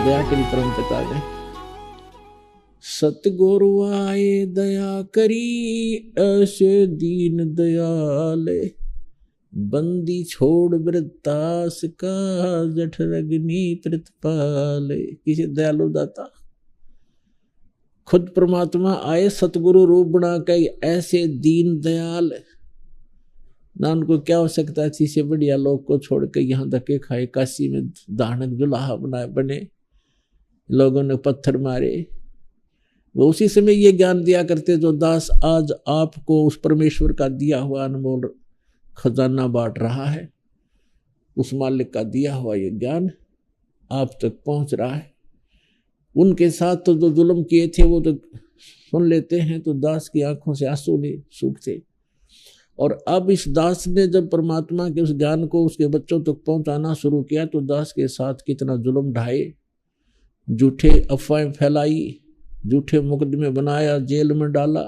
दया करी परम पिता ने। सतगुरु आए दया करी ऐसे दीन दयाले, बंदी छोड़ वृत्तास का जठर अग्नि प्रतिपाले। किसी दयालु दाता खुद परमात्मा आए सतगुरु रूप बना के, ऐसे दीन दयाल ना उनको क्या हो सकता थी से बढ़िया लोग को छोड़ के यहाँ धक्के खाए, काशी में दानक जुलाहा बने, लोगों ने पत्थर मारे। वो उसी समय ये ज्ञान दिया करते जो दास आज आपको उस परमेश्वर का दिया हुआ अनमोल खजाना बांट रहा है। उस मालिक का दिया हुआ ये ज्ञान आप तक पहुंच रहा है। उनके साथ तो जो जुल्म किए थे वो तो सुन लेते हैं, तो दास की आंखों से आंसू नहीं सूखते। और अब इस दास ने जब परमात्मा के उस ज्ञान को उसके बच्चों तक पहुंचाना शुरू किया, तो दास के साथ कितना जुल्म ढाए, झूठे अफवाहें फैलाई, झूठे मुकदमे बनाया, जेल में डाला।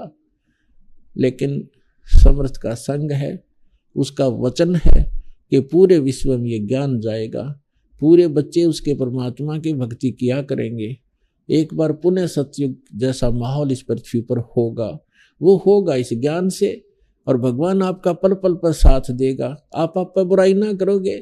लेकिन समर्थ का संग है, उसका वचन है कि पूरे विश्व में ये ज्ञान जाएगा, पूरे बच्चे उसके परमात्मा की भक्ति किया करेंगे। एक बार पुनः सतयुग जैसा माहौल इस पृथ्वी पर होगा, वो होगा इस ज्ञान से, और भगवान आपका पल पल पर साथ देगा। आप पर बुराई ना करोगे,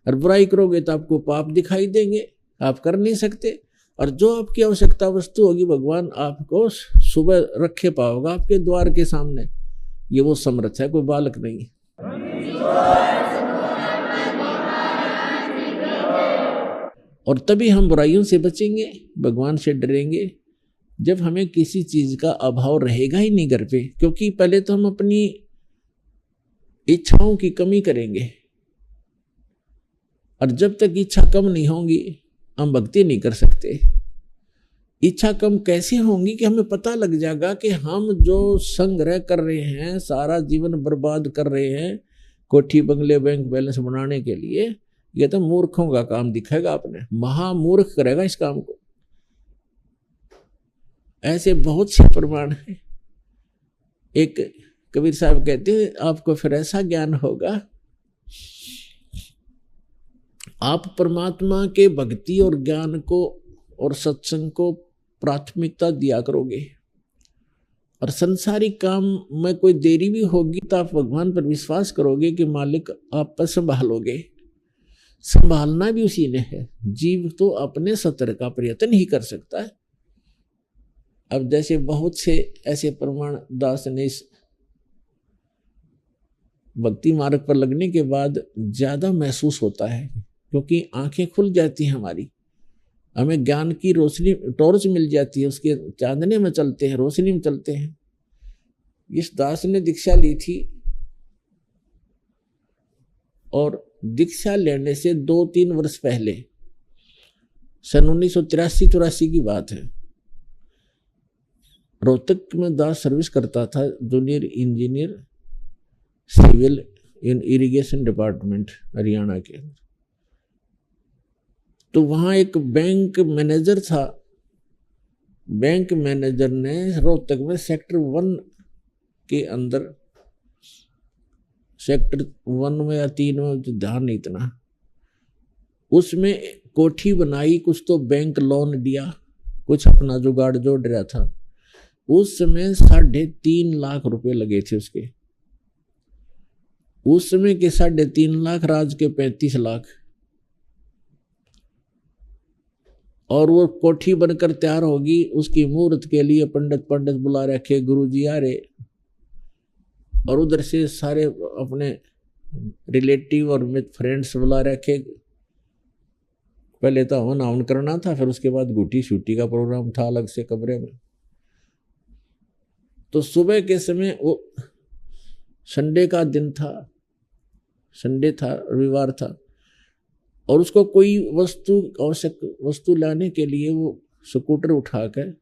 और बुराई करोगे तो आपको पाप दिखाई देंगे, आप कर नहीं सकते। और जो आपकी आवश्यकता वस्तु होगी भगवान आपको सुबह रखे पाओगा आपके द्वार के सामने। ये वो समर्थ है, कोई बालक नहीं। और तभी हम बुराइयों से बचेंगे, भगवान से डरेंगे, जब हमें किसी चीज का अभाव रहेगा ही नहीं घर पे। क्योंकि पहले तो हम अपनी इच्छाओं की कमी करेंगे, और जब तक इच्छा कम नहीं होगी हम भक्ति नहीं कर सकते। इच्छा कम कैसे होंगी कि हमें पता लग जाएगा कि हम जो संग्रह कर रहे हैं, सारा जीवन बर्बाद कर रहे हैं कोठी बंगले बैंक बैलेंस बनाने के लिए, ये तो मूर्खों का काम दिखेगा। आपने महामूर्ख करेगा इस काम को। ऐसे बहुत से प्रमाण हैं। एक कबीर साहब कहते हैं आपको फिर ऐसा ज्ञान होगा, आप परमात्मा के भक्ति और ज्ञान को और सत्संग को प्राथमिकता दिया करोगे, और संसारिक काम में कोई देरी भी होगी तो आप भगवान पर विश्वास करोगे कि मालिक आप पर संभालोगे। संभालना भी उसी ने है। जीव तो अपने सत्तर का प्रयत्न ही कर सकता है। अब जैसे बहुत से ऐसे प्रमाण दास ने इस भक्ति मार्ग पर लगने के बाद ज्यादा महसूस होता है, क्योंकि आंखें खुल जाती हैं हमारी, हमें ज्ञान की रोशनी टॉर्च मिल जाती है, उसके चांदने में चलते हैं, रोशनी में चलते हैं। इस दास ने दीक्षा ली थी, और दीक्षा लेने से 2-3 वर्ष पहले, सन 1983-84 की बात है, रोहतक में दास सर्विस करता था, जूनियर इंजीनियर सिविल इन इरिगेशन डिपार्टमेंट हरियाणा के। तो वहां एक बैंक मैनेजर था। बैंक मैनेजर ने रोहतक में सेक्टर 1 के अंदर, सेक्टर 1 में या 3 में ध्यान नहीं इतना, उसमें कोठी बनाई, कुछ तो बैंक लोन दिया, कुछ अपना जुगाड़ जोड़ रहा था। उस समय 3.5 लाख रुपए लगे थे उसके। उस समय के 3.5 लाख, राज के 35 लाख। और वो कोठी बनकर तैयार होगी, उसकी मुहूर्त के लिए पंडित बुला रखे, गुरुजी आ रहे, और उधर से सारे अपने रिलेटिव और फ्रेंड्स बुला रखे। पहले तो हवन हवन करना था, फिर उसके बाद गुटी शूटी का प्रोग्राम था अलग से कमरे में। तो सुबह के समय, वो संडे का दिन था, संडे था, रविवार था, और उसको कोई आवश्यक वस्तु लाने के लिए वो स्कूटर उठाकर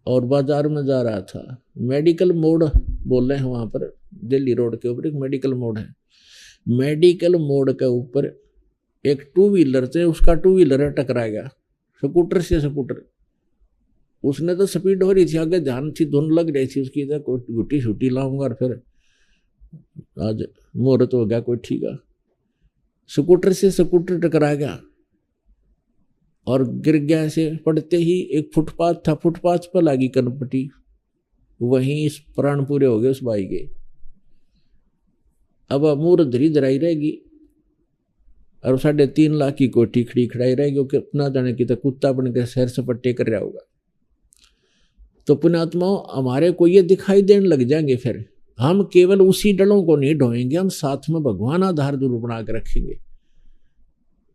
और बाजार में जा रहा था। मेडिकल मोड़ बोल रहे हैं वहां पर, दिल्ली रोड के ऊपर एक मेडिकल मोड़ है। मेडिकल मोड़ के ऊपर एक 2 व्हीलर से उसका 2 व्हीलर टकरा गया स्कूटर से। स्कूटर उसने तो स्पीड हो रही थी, आगे ध्यान थी, धुन लग रही थी उसकी, गुटी शूटी लाऊंगा और फिर आज मुहूर्त हो गया कोई ठीक है। स्कूटर से स्कूटर टकरा गया, और गिर गया। से पड़ते ही एक फुटपाथ था, फुटपाथ पर लगी कनपटी, वहीं इस प्राण पूरे हो गए उस भाई के। अब मूर्ख धरी धराई रहेगी और 3.5 लाख की कोठी खड़ी खड़ाई रहेगी, क्योंकि अपना जाने की तो कुत्ता बन के सैर सपट्टे कर रहा होगा। तो पुण्यात्माओं, हमारे को ये दिखाई देने लग जाएंगे, फिर हम केवल उसी डलों को नहीं ढोएंगे, हम साथ में भगवान आधार जरूर बना के रखेंगे।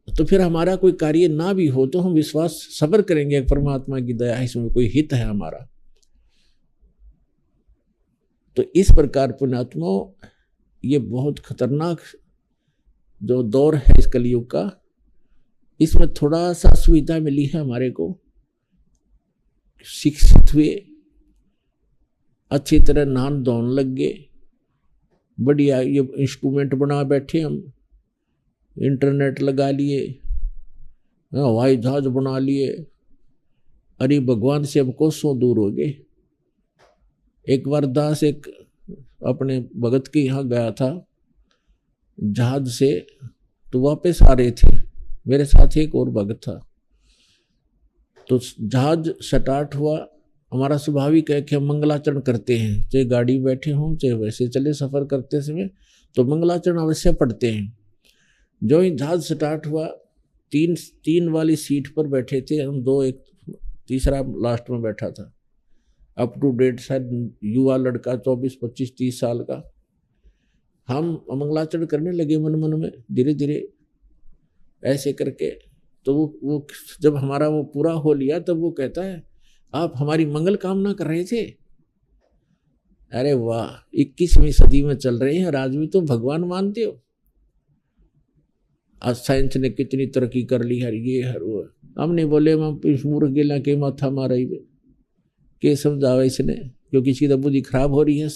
तो फिर हमारा कोई कार्य ना भी हो तो हम विश्वास सब्र करेंगे, परमात्मा की दया, इसमें कोई हित है हमारा। तो इस प्रकार पुण्यात्माओं, ये बहुत खतरनाक जो दौर है इस कलयुग का, इसमें थोड़ा सा सुविधा मिली है हमारे को, शिक्षित हुए, अच्छी तरह नहान धोने लग गए, बढ़िया ये इंस्ट्रूमेंट बना बैठे हम, इंटरनेट लगा लिए, हवाई जहाज बना लिए, अरे भगवान से हम कोसों दूर हो गए। एक बार दास एक अपने भगत के यहाँ गया था जहाज से, तो वापस आ रहे थे, मेरे साथ एक और भगत था। तो जहाज स्टार्ट हुआ, हमारा स्वाभाविक है कि हम मंगलाचरण करते हैं, चाहे गाड़ी बैठे हों चाहे वैसे चले सफ़र करते समय, तो मंगलाचरण अवश्य पढ़ते हैं। जो ही जहाज स्टार्ट हुआ, तीन वाली सीट पर बैठे थे हम, दो, एक तीसरा लास्ट में बैठा था, अप टू डेट शायद युवा लड़का 24, 25, 30 साल का। हम मंगलाचरण करने लगे मन मन में, धीरे धीरे ऐसे करके। तो वो जब हमारा वो पूरा हो लिया, तब वो कहता है, आप हमारी मंगल कामना कर रहे थे? अरे वाह, 21वीं सदी में चल रहे हैं और आज भी तो भगवान मानते हो। आज साइंस ने कितनी तरक्की कर ली है, ये हर वो। हमने बोले मूर्ख गिला के माथा मारा ही के समझावा इसने, क्योंकि इसकी तो बुद्धि खराब हो रही है,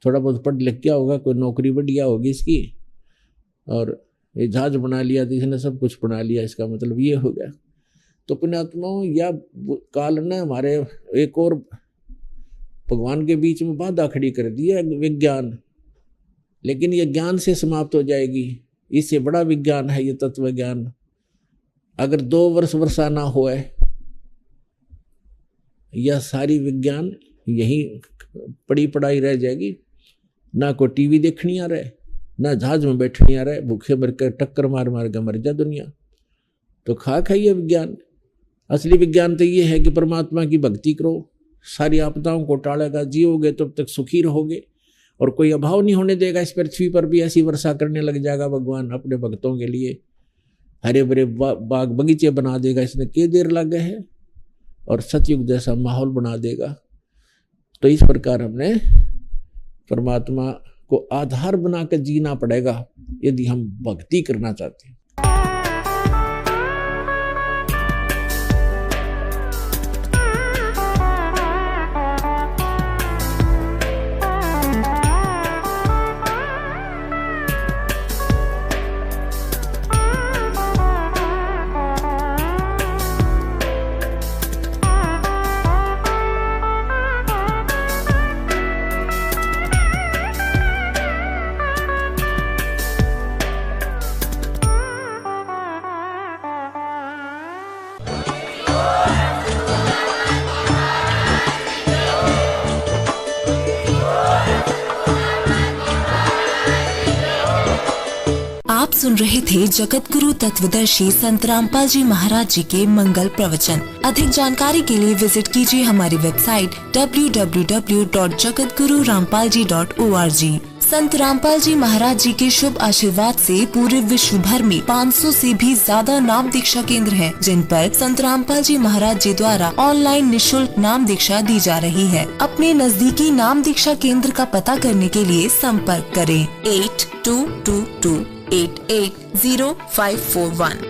थोड़ा बहुत पढ़ लिख क्या होगा, कोई नौकरी बढ़िया होगी इसकी, और ये जहाज बना लिया तो इसने सब कुछ बना लिया, इसका मतलब ये हो गया। तो पुण्यात्माओं, या काल ने हमारे एक और भगवान के बीच में बाधा खड़ी कर दी है, विज्ञान। लेकिन ये ज्ञान से समाप्त हो जाएगी, इससे बड़ा विज्ञान है ये तत्व ज्ञान। अगर 2 वर्ष वर्षा ना होए, यह सारी विज्ञान यही पड़ी पढ़ाई रह जाएगी, ना कोई टीवी देखनी आ रहा है, ना जहाज में बैठनी आ रहा है, भूखे मर कर टक्कर मार मार के मर जा दुनिया। तो खाक है ये विज्ञान। असली विज्ञान तो ये है कि परमात्मा की भक्ति करो, सारी आपदाओं को टालेगा, जियोगे तब तक सुखी रहोगे, और कोई अभाव नहीं होने देगा इस पृथ्वी पर भी। ऐसी वर्षा करने लग जाएगा भगवान अपने भक्तों के लिए, हरे भरे बाग बगीचे बना देगा, इसने के देर लगे है, और सतयुग जैसा माहौल बना देगा। तो इस प्रकार हमने परमात्मा को आधार बनाकर जीना पड़ेगा यदि हम भक्ति करना चाहते हैं। आप सुन रहे थे जगत गुरु तत्वदर्शी संत रामपाल जी महाराज जी के मंगल प्रवचन। अधिक जानकारी के लिए विजिट कीजिए हमारी वेबसाइट www.jagatgururampalji.org। संत रामपाल जी महाराज जी के शुभ आशीर्वाद से पूरे विश्व भर में 500 से भी ज्यादा नाम दीक्षा केंद्र हैं, जिन पर संत रामपाल जी महाराज जी द्वारा ऑनलाइन निशुल्क नाम दीक्षा दी जा रही है। अपने नजदीकी नाम दीक्षा केंद्र का पता करने के लिए संपर्क करें 8222880541।